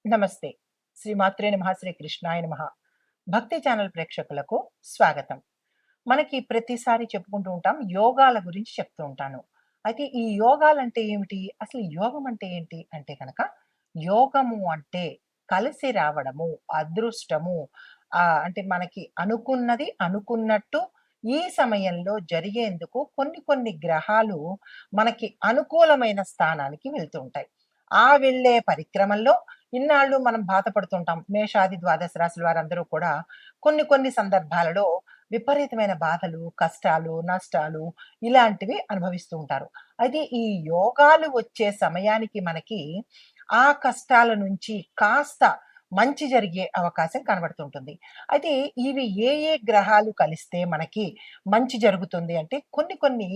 నమస్తే. శ్రీమాత్రే నమః, శ్రీ కృష్ణాయ నమః. భక్తి ఛానల్ ప్రేక్షకులకు స్వాగతం. మనకి ప్రతిసారి చెప్పుకుంటూ ఉంటాం, యోగాల గురించి చెప్తూ ఉంటాను. అయితే ఈ యోగాలంటే ఏమిటి? అసలు యోగం అంటే ఏంటి? అంటే గనక యోగము అంటే కలిసి రావడము, అదృష్టము. అంటే మనకి అనుకున్నది అనుకున్నట్టు ఈ సమయంలో జరిగేందుకు కొన్ని కొన్ని గ్రహాలు మనకి అనుకూలమైన స్థానానికి వెళ్తూ ఉంటాయి. ఆ వెళ్ళే పరిక్రమలో ఇన్నాళ్ళు మనం బాధపడుతుంటాం. మేషాది ద్వాదశ రాశుల వారందరూ కూడా కొన్ని కొన్ని సందర్భాలలో విపరీతమైన బాధలు, కష్టాలు, నష్టాలు ఇలాంటివి అనుభవిస్తూ ఉంటారు. అయితే ఈ యోగాలు వచ్చే సమయానికి మనకి ఆ కష్టాల నుంచి కాస్త మంచి జరిగే అవకాశం కనబడుతుంటుంది. అయితే ఇవి ఏ ఏ గ్రహాలు కలిస్తే మనకి మంచి జరుగుతుంది అంటే కొన్ని కొన్ని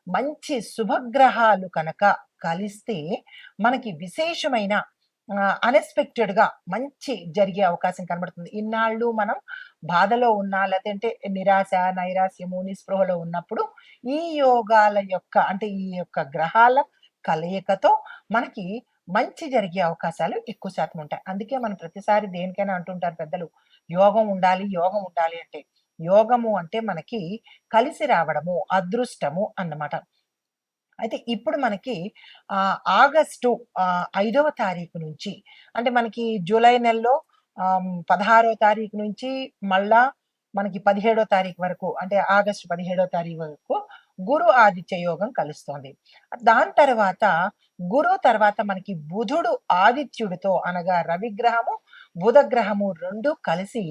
మంచి శుభగ్రహాలు కనుక కలిస్తే మనకి విశేషమైన అన్‌ఎక్స్‌పెక్టెడ్‌గా మంచి జరిగే అవకాశం కనబడుతుంది. ఇన్నాళ్ళు మనం బాధలో ఉన్నా లేదంటే నిరాశ, నైరాశ్యము, నిస్పృహలో ఉన్నప్పుడు ఈ యోగాల యొక్క అంటే ఈ యొక్క గ్రహాల కలయికతో మనకి మంచి జరిగే అవకాశాలు ఎక్కువ శాతం ఉంటాయి. అందుకే మనం ప్రతిసారి దేనికైనా అంటుంటారు పెద్దలు, యోగం ఉండాలి, యోగం ఉండాలి అంటే. యోగము అంటే మనకి కలిసి రావడము, అదృష్టము అన్నమాట. అయితే ఇప్పుడు మనకి ఆగస్టు 5వ తారీఖు నుంచి అంటే మనకి జూలై నెలలో 16వ తారీఖు నుంచి మళ్ళా మనకి 17వ తారీఖు వరకు అంటే ఆగస్టు 17వ తారీఖు వరకు గురు ఆదిత్య యోగం కలుస్తోంది. దాని తర్వాత గురువు తర్వాత మనకి బుధుడు ఆదిత్యుడితో అనగా రవిగ్రహము, బుధ గ్రహము 2 కలిసి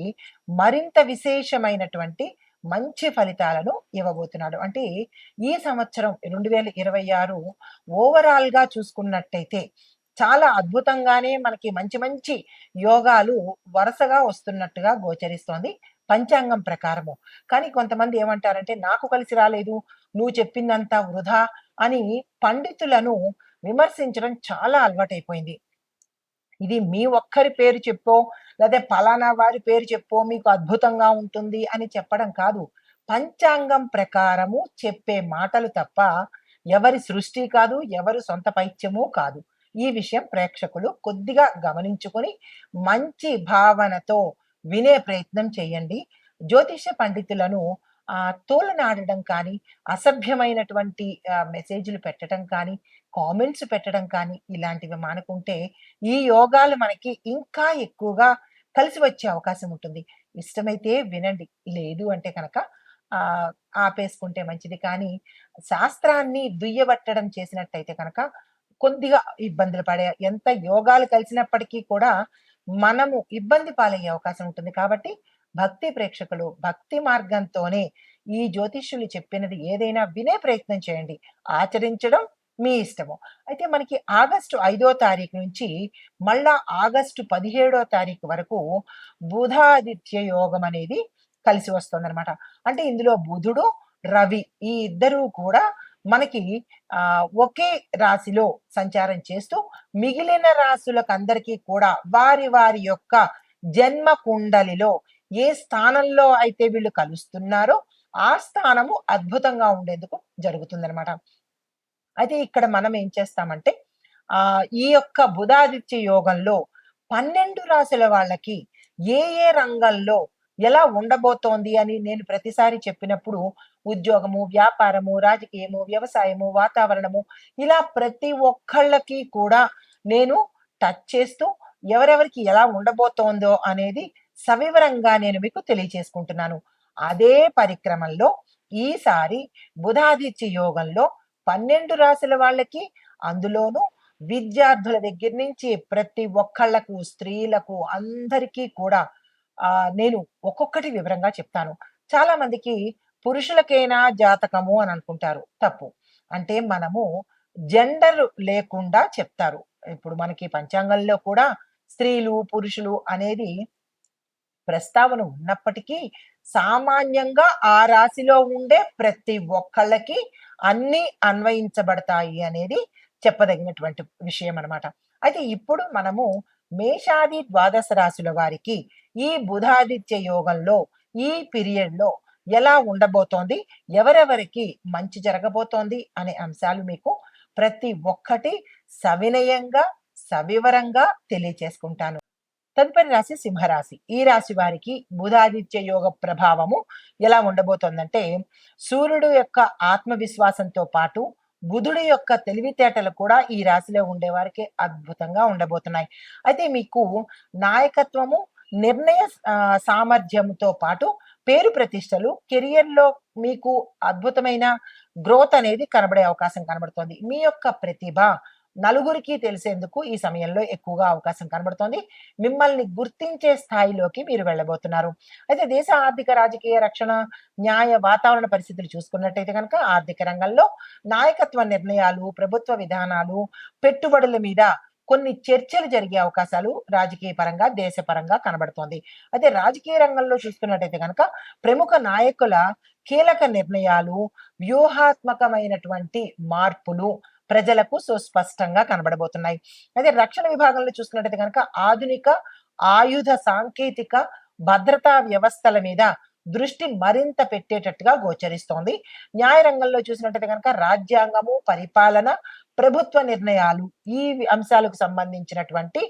మరింత విశేషమైనటువంటి మంచి ఫలితాలను ఇవ్వబోతున్నాడు. అంటే ఈ సంవత్సరం 2026 ఓవరాల్‌గా చూసుకున్నట్టయితే చాలా అద్భుతంగానే మనకి మంచి మంచి యోగాలు వరుసగా వస్తున్నట్టుగా గోచరిస్తోంది పంచాంగం ప్రకారము. కానీ కొంతమంది ఏమంటారంటే, "నాకు కలిసి రాలేదు. నువ్వు చెప్పిందంతా వృధా" అని పండితులను విమర్శించడం చాలా అలవాటైపోయింది. ఇది మీ ఒక్కరి పేరు చెప్పో, లేతే పలానా వారి పేరు చెప్పో మీకు అద్భుతంగా ఉంటుంది అని చెప్పడం కాదు. పంచాంగం ప్రకారము చెప్పే మాటలు తప్ప ఎవరి సృష్టి కాదు, ఎవరు సొంత పైత్యము కాదు. ఈ విషయం ప్రేక్షకులు కొద్దిగా గమనించుకొని మంచి భావనతో వినే ప్రయత్నం చేయండి. జ్యోతిష పండితులను తోలనాడడం కానీ, అసభ్యమైనటువంటి మెసేజ్‌లు పెట్టడం కానీ, కామెంట్స్ పెట్టడం కానీ ఇలాంటివి మానుకుంటే ఈ యోగాలు మనకి ఇంకా ఎక్కువగా కలిసి వచ్చే అవకాశం ఉంటుంది. ఇష్టమైతే వినండి. లేదు అంటే కనుక ఆహ్, ఆపేసుకుంటే మంచిది. కానీ శాస్త్రాన్ని దుయ్యబట్టడం చేసినట్టయితే కనుక కొద్దిగా ఇబ్బందులు పడే ఎంత యోగాలు కలిసినప్పటికీ కూడా మనము ఇబ్బంది పాలయ్యే అవకాశం ఉంటుంది. కాబట్టి భక్తి ప్రేక్షకులు భక్తి మార్గంతోనే ఈ జ్యోతిష్యులు చెప్పినది ఏదైనా వినే ప్రయత్నం చేయండి. ఆచరించడం మీ ఇష్టము. అయితే మనకి ఆగస్టు 5వ తారీఖు నుంచి మళ్ళా ఆగస్టు 17వ తారీఖు వరకు బుధాదిత్య యోగం అనేది కలిసి వస్తుందనమాట. అంటే ఇందులో బుధుడు, రవి ఈ ఇద్దరూ కూడా మనకి ఒకే రాశిలో సంచారం చేస్తూ మిగిలిన రాశులకందరికీ కూడా వారి వారి యొక్క జన్మ కుండలిలో ఏ స్థానంలో అయితే వీళ్ళు కలుస్తున్నారో ఆ స్థానము అద్భుతంగా ఉండేందుకు జరుగుతుందనమాట. అయితే ఇక్కడ మనం ఏం చేస్తామంటే ఈ యొక్క బుధాదిత్య యోగంలో 12 రాశుల వాళ్ళకి ఏ ఏ రంగంలో ఎలా ఉండబోతోంది అని నేను ప్రతిసారి చెప్పినప్పుడు ఉద్యోగము, వ్యాపారము, రాజకీయము, వ్యవసాయము, వాతావరణము ఇలా ప్రతి ఒక్కళ్ళకి కూడా నేను టచ్ చేస్తూ ఎవరెవరికి ఎలా ఉండబోతోందో అనేది సవివరంగా నేను మీకు తెలియచేసుకుంటున్నాను. అదే పరిక్రమంలో ఈసారి బుధాదిత్య యోగంలో 12 రాశుల వాళ్ళకి అందులోనూ విద్యార్థుల దగ్గర నుంచి ప్రతి ఒక్కళ్ళకు, స్త్రీలకు అందరికీ కూడా నేను ఒక్కొక్కటి వివరంగా చెప్తాను. చాలా మందికి పురుషులకేనా జాతకము అని అనుకుంటారు. తప్పు. అంటే మనము జెండర్ లేకుండా చెప్తారు. ఇప్పుడు మనకి పంచాంగంలో కూడా స్త్రీలు, పురుషులు అనేది ప్రస్తావన ఉన్నప్పటికీ సామాన్యంగా ఆ రాశిలో ఉండే ప్రతి ఒక్కళ్ళకి అన్నీ అన్వయించబడతాయి అనేది చెప్పదగినటువంటి విషయం అనమాట. అయితే ఇప్పుడు మనము మేషాది ద్వాదశ రాశుల వారికి ఈ బుధాదిత్య యోగంలో ఈ పీరియడ్‌లో ఎలా ఉండబోతోంది? ఎవరెవరికి మంచి జరగబోతోంది? అనే అంశాలు మీకు ప్రతి ఒక్కటి సవినయంగా, సవివరంగా తెలియచేసుకుంటాను. తదుపరి రాశి సింహరాశి. ఈ రాశి వారికి బుధాదిత్య యోగ ప్రభావము ఎలా ఉండబోతోందంటే, సూర్యుడు యొక్క ఆత్మవిశ్వాసంతో పాటు బుధుడి యొక్క తెలివితేటలు కూడా ఈ రాశిలో ఉండేవారికి అద్భుతంగా ఉండబోతున్నాయి. అయితే మీకు నాయకత్వము, నిర్ణయ సామర్థ్యంతో పాటు పేరు ప్రతిష్టలు, కెరియర్‌లో మీకు అద్భుతమైన గ్రోత్ అనేది కనబడే అవకాశం కనబడుతోంది. మీ యొక్క ప్రతిభ నలుగురికి తెలిసేందుకు ఈ సమయంలో ఎక్కువగా అవకాశం కనబడుతోంది. మిమ్మల్ని గుర్తించే స్థాయిలోకి మీరు వెళ్ళబోతున్నారు. అయితే దేశ ఆర్థిక, రాజకీయ, రక్షణ, న్యాయ, వాతావరణ పరిస్థితులు చూసుకున్నట్టయితే గనక ఆర్థిక రంగంలో నాయకత్వ నిర్ణయాలు, ప్రభుత్వ విధానాలు, పెట్టుబడుల మీద కొన్ని చర్చలు జరిగే అవకాశాలు రాజకీయ పరంగా, దేశపరంగా కనబడుతోంది. అయితే రాజకీయ రంగంలో చూసుకున్నట్టయితే గనక ప్రముఖ నాయకుల కీలక నిర్ణయాలు, వ్యూహాత్మకమైనటువంటి మార్పులు ప్రజలకు సుస్పష్టంగా కనబడబోతున్నాయి. అదే రక్షణ విభాగంలో చూసుకున్నట్టయితే గనక ఆధునిక ఆయుధ సాంకేతిక భద్రతా వ్యవస్థల మీద దృష్టి మరింత పెట్టేటట్టుగా గోచరిస్తోంది. న్యాయ రంగంలో చూసినట్టయితే గనక రాజ్యాంగము, పరిపాలన, ప్రభుత్వ నిర్ణయాలు ఈ అంశాలకు సంబంధించినటువంటి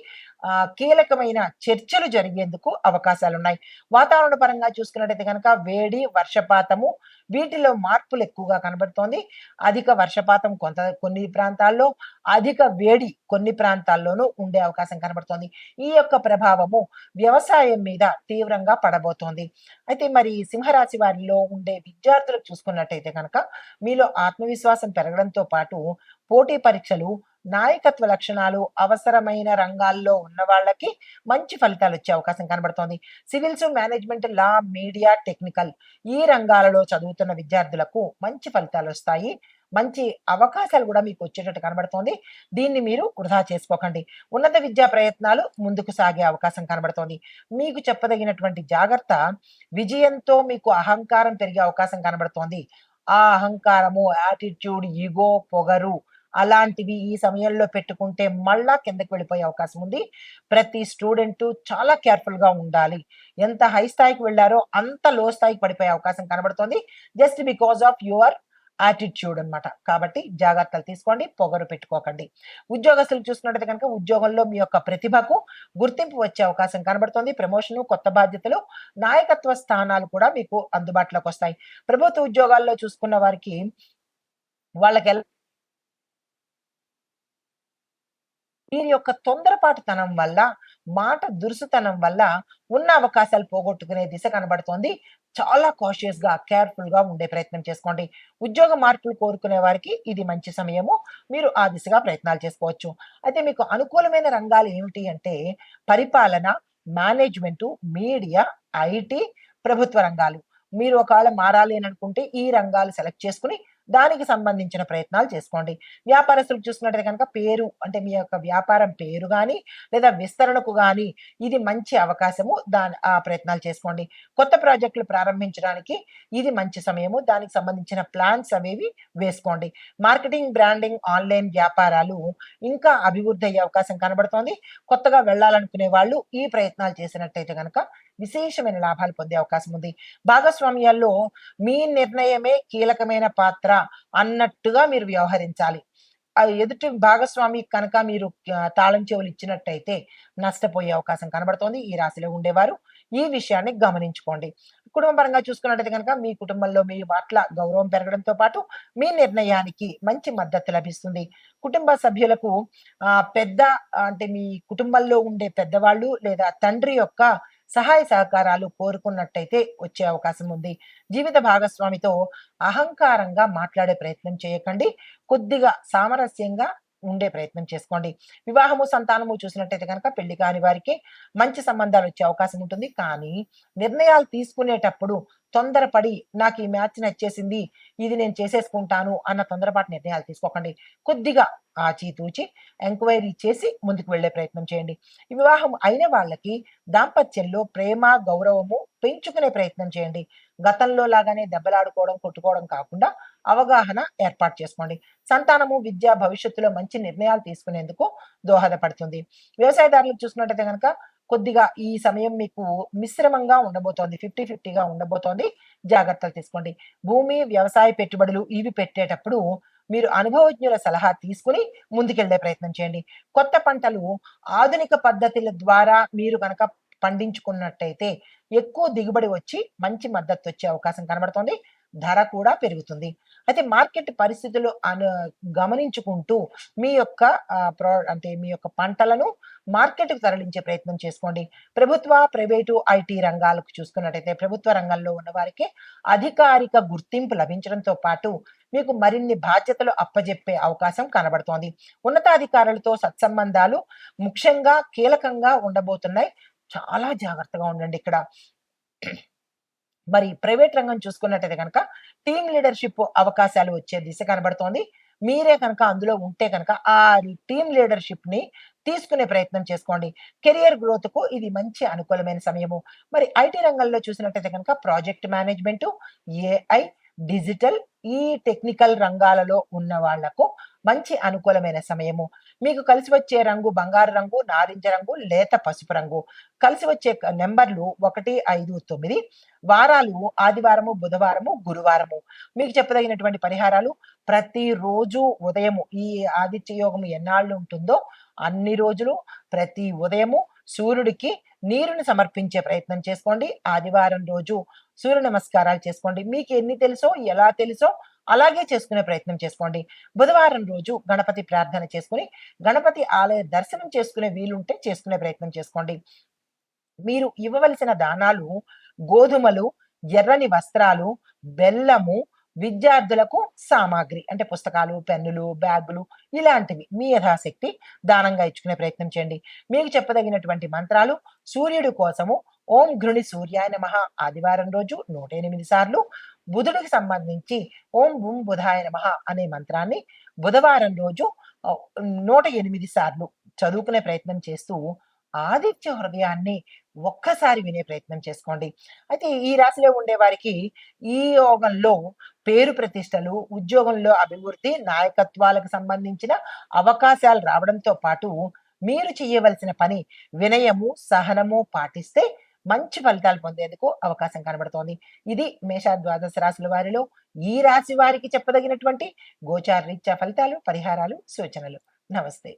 కీలకమైన చర్చలు జరిగేందుకు అవకాశాలున్నాయి. వాతావరణ పరంగా చూసుకున్నట్టయితే గనక వేడి, వర్షపాతము వీటిలో మార్పులు ఎక్కువగా కనబడుతోంది. అధిక వర్షపాతం కొన్ని ప్రాంతాల్లో, అధిక వేడి కొన్ని ప్రాంతాల్లోనూ ఉండే అవకాశం కనబడుతోంది. ఈ యొక్క ప్రభావము వ్యవసాయం మీద తీవ్రంగా పడబోతోంది. అయితే మరి సింహరాశి వారిలో ఉండే విద్యార్థులకు చూసుకున్నట్టయితే కనుక మీలో ఆత్మవిశ్వాసం పెరగడంతో పాటు పోటీ పరీక్షలు, నాయకత్వ లక్షణాలు అవసరమైన రంగాల్లో ఉన్న వాళ్ళకి మంచి ఫలితాలు వచ్చే అవకాశం కనబడుతోంది. సివిల్స్, మేనేజ్మెంట్, లా, మీడియా, టెక్నికల్ ఈ రంగాలలో చదువుతున్న విద్యార్థులకు మంచి ఫలితాలు వస్తాయి. మంచి అవకాశాలు కూడా మీకు వచ్చేటట్టు కనబడుతోంది. దీన్ని మీరు వృధా చేసుకోకండి. ఉన్నత విద్యా ప్రయత్నాలు ముందుకు సాగే అవకాశం కనబడుతోంది. మీకు చెప్పదగినటువంటి జాగ్రత్త, విజయంతో మీకు అహంకారం పెరిగే అవకాశం కనబడుతోంది. ఆ అహంకారము, యాటిట్యూడ్, ఇగో, పొగరు అలాంటివి ఈ సమయంలో పెట్టుకుంటే మళ్ళా కిందకి వెళ్ళిపోయే అవకాశం ఉంది. ప్రతి స్టూడెంటు చాలా కేర్‌ఫుల్‌గా ఉండాలి. ఎంత హై స్థాయికి వెళ్లారో అంత లో స్థాయికి పడిపోయే అవకాశం కనబడుతోంది. Just because of your attitude అన్నమాట. కాబట్టి జాగ్రత్తలు తీసుకోండి. పొగరు పెట్టుకోకండి. ఉద్యోగస్తులు చూసుకున్నట్టయితే కనుక ఉద్యోగంలో మీ యొక్క ప్రతిభకు గుర్తింపు వచ్చే అవకాశం కనబడుతోంది. ప్రమోషను, కొత్త బాధ్యతలు, నాయకత్వ స్థానాలు కూడా మీకు అందుబాటులోకొస్తాయి. ప్రభుత్వ ఉద్యోగాల్లో చూసుకున్న వారికి వాళ్ళకి వీరి యొక్క తొందరపాటుతనం వల్ల, మాట దురుసుతనం వల్ల ఉన్న అవకాశాలు పోగొట్టుకునే దిశ కనబడుతోంది. చాలా కాషియస్‌గా, కేర్‌ఫుల్‌గా ఉండే ప్రయత్నం చేసుకోండి. ఉద్యోగ మార్పులు కోరుకునే వారికి ఇది మంచి సమయము. మీరు ఆ దిశగా ప్రయత్నాలు చేసుకోవచ్చు. అయితే మీకు అనుకూలమైన రంగాలు ఏమిటి అంటే పరిపాలన, మేనేజ్‌మెంటు, మీడియా, ఐటీ, ప్రభుత్వ రంగాలు. మీరు ఒకవేళ మారాలి అని అనుకుంటే ఈ రంగాలు సెలెక్ట్ చేసుకొని దానికి సంబంధించిన ప్రయత్నాలు చేసుకోండి. వ్యాపారస్తులకు చూసుకున్నట్టయితే గనక పేరు అంటే మీ యొక్క వ్యాపారం పేరు గాని, లేదా విస్తరణకు గాని ఇది మంచి అవకాశము. ఆ ప్రయత్నాలు చేసుకోండి. కొత్త ప్రాజెక్టులు ప్రారంభించడానికి ఇది మంచి సమయము. దానికి సంబంధించిన ప్లాన్స్ అవేవి వేసుకోండి. మార్కెటింగ్, బ్రాండింగ్, ఆన్‌లైన్ వ్యాపారాలు ఇంకా అభివృద్ధి అయ్యే అవకాశం కనబడుతోంది. కొత్తగా వెళ్ళాలనుకునే వాళ్ళు ఈ ప్రయత్నాలు చేసినట్టయితే గనక విశేషమైన లాభాలు పొందే అవకాశం ఉంది. భాగస్వామ్యాల్లో మీ నిర్ణయమే కీలకమైన పాత్ర అన్నట్టుగా మీరు వ్యవహరించాలి. ఎదుటి భాగస్వామి కనుక మీరు తాళం చెవులు ఇచ్చినట్టయితే నష్టపోయే అవకాశం కనబడుతోంది. ఈ రాశిలో ఉండేవారు ఈ విషయాన్ని గమనించుకోండి. కుటుంబ పరంగా చూసుకున్నట్టయితే గనక మీ కుటుంబంలో మీ పట్ల గౌరవం పెరగడంతో పాటు మీ నిర్ణయానికి మంచి మద్దతు లభిస్తుంది. కుటుంబ సభ్యులకు పెద్ద అంటే మీ కుటుంబంలో ఉండే పెద్దవాళ్ళు లేదా తండ్రి యొక్క సహాయ సహకారాలు కోరుకున్నట్టయితే వచ్చే అవకాశం ఉంది. జీవిత భాగస్వామితో అహంకారంగా మాట్లాడే ప్రయత్నం చేయకండి. కొద్దిగా సామరస్యంగా ఉండే ప్రయత్నం చేసుకోండి. వివాహము, సంతానము చూసినట్టయితే గనక పెళ్లి కాని వారికి మంచి సంబంధాలు వచ్చే అవకాశం ఉంటుంది. కానీ నిర్ణయాలు తీసుకునేటప్పుడు తొందరపడి నాకు ఈ మ్యాచ్ నచ్చేసింది, ఇది నేను చేసేసుకుంటాను అన్న తొందరపాటు నిర్ణయాలు తీసుకోకండి. కొద్దిగా ఆచితూచి ఎంక్వైరీ చేసి ముందుకు వెళ్ళే ప్రయత్నం చేయండి. ఈ వివాహం అయిన వాళ్ళకి దాంపత్యంలో ప్రేమ, గౌరవము పెంచుకునే ప్రయత్నం చేయండి. గతంలో లాగానే దెబ్బలాడుకోవడం, కొట్టుకోవడం కాకుండా అవగాహన ఏర్పాటు చేసుకోండి. సంతానము, విద్య, భవిష్యత్తులో మంచి నిర్ణయాలు తీసుకునేందుకు దోహదపడుతుంది. వ్యవసాయదారులకు చూసుకున్నట్టయితే గనక కొద్దిగా ఈ సమయం మీకు మిశ్రమంగా ఉండబోతోంది. 50-50గా ఉండబోతోంది. జాగ్రత్తలు తీసుకోండి. భూమి, వ్యవసాయ పెట్టుబడులు ఇవి పెట్టేటప్పుడు మీరు అనుభవజ్ఞుల సలహా తీసుకొని ముందుకెళ్ళే ప్రయత్నం చేయండి. కొత్త పంటలు ఆధునిక పద్ధతుల ద్వారా మీరు గనక పండించుకున్నట్టయితే ఎక్కువ దిగుబడి వచ్చి మంచి మద్దతొచ్చే అవకాశం కనబడుతోంది. ధర కూడా పెరుగుతుంది. అయితే మార్కెట్ పరిస్థితులు గమనించుకుంటూ మీ యొక్క అంటే మీ యొక్క పంటలను మార్కెట్‌కి తరలించే ప్రయత్నం చేసుకోండి. ప్రభుత్వ, ప్రైవేటు, ఐటీ రంగాలకు చూసుకున్నట్టయితే ప్రభుత్వ రంగంలో ఉన్నవారికి అధికారిక గుర్తింపు లభించడంతో పాటు మీకు మరిన్ని బాధ్యతలు అప్పజెప్పే అవకాశం కనబడుతోంది. ఉన్నతాధికారులతో సత్సంబంధాలు ముఖ్యంగా కీలకంగా ఉండబోతున్నాయి. చాలా జాగ్రత్తగా ఉండండి ఇక్కడ. మరి ప్రైవేట్ రంగం చూసుకున్నట్టయితే గనక టీమ్ లీడర్‌షిప్ అవకాశాలు వచ్చే దిశ కనబడుతోంది. మీరే కనుక అందులో ఉంటే గనక ఆ టీమ్ లీడర్‌షిప్‌ని తీసుకునే ప్రయత్నం చేసుకోండి. కెరియర్ గ్రోత్‌కు ఇది మంచి అనుకూలమైన సమయము. మరి ఐటీ రంగంలో చూసినట్టయితే గనక ప్రాజెక్ట్ మేనేజ్‌మెంటు, ఏఐ, డిజిటల్ ఈ టెక్నికల్ రంగాలలో ఉన్న వాళ్లకు మంచి అనుకూలమైన సమయము. మీకు కలిసి వచ్చే రంగు బంగారు రంగు, నారింజ రంగు, లేత పసుపు రంగు. కలిసి వచ్చే నంబర్‌లు 1, 5, 9. వారాలు ఆదివారము, బుధవారము, గురువారము. మీకు చెప్పదగినటువంటి పరిహారాలు ప్రతిరోజు ఉదయము ఈ ఆదిత్య యోగం ఎన్నాళ్ళు ఉంటుందో అన్ని రోజులు ప్రతి ఉదయము సూర్యుడికి నీరుని సమర్పించే ప్రయత్నం చేసుకోండి. ఆదివారం రోజు సూర్య నమస్కారాలు చేసుకోండి. మీకు ఎన్ని తెలుసో, ఎలా తెలుసో అలాగే చేసుకునే ప్రయత్నం చేసుకోండి. బుధవారం రోజు గణపతి ప్రార్థన చేసుకొని, గణపతి ఆలయ దర్శనం చేసుకునే వీలుంటే చేసుకునే ప్రయత్నం చేసుకోండి. మీరు ఇవ్వవలసిన దానాలు గోధుమలు, ఎర్రని వస్త్రాలు, బెల్లము, విద్యార్థులకు సామాగ్రి అంటే పుస్తకాలు, పెన్నులు, బ్యాగులు ఇలాంటివి మీ యథాశక్తి దానంగా ఇచ్చుకునే ప్రయత్నం చేయండి. మీకు చెప్పదగినటువంటి మంత్రాలు సూర్యుడి కోసము ఓం ఘృణి సూర్యాయ నమః ఆదివారం రోజు 108 సార్లు, బుధుడికి సంబంధించి ఓం బుం బుధాయ నమః అనే మంత్రాన్ని బుధవారం రోజు 108 సార్లు చదువుకునే ప్రయత్నం చేస్తూ ఆదిత్య హృదయాన్ని ఒక్కసారి వినే ప్రయత్నం చేసుకోండి. అయితే ఈ రాశిలో ఉండే వారికి ఈ యోగంలో పేరు ప్రతిష్టలు, ఉద్యోగంలో అభివృద్ధి, నాయకత్వాలకు సంబంధించిన అవకాశాలు రావడంతో పాటు మీరు చేయవలసిన పని వినయము, సహనము పాటిస్తే మంచి ఫలితాలు పొందేందుకు అవకాశం కనబడుతోంది. ఇది మేష ద్వాదశ రాశుల వారిలో ఈ రాశి వారికి చెప్పదగినటువంటి గోచార రీత్యా ఫలితాలు, పరిహారాలు, సూచనలు. నమస్తే.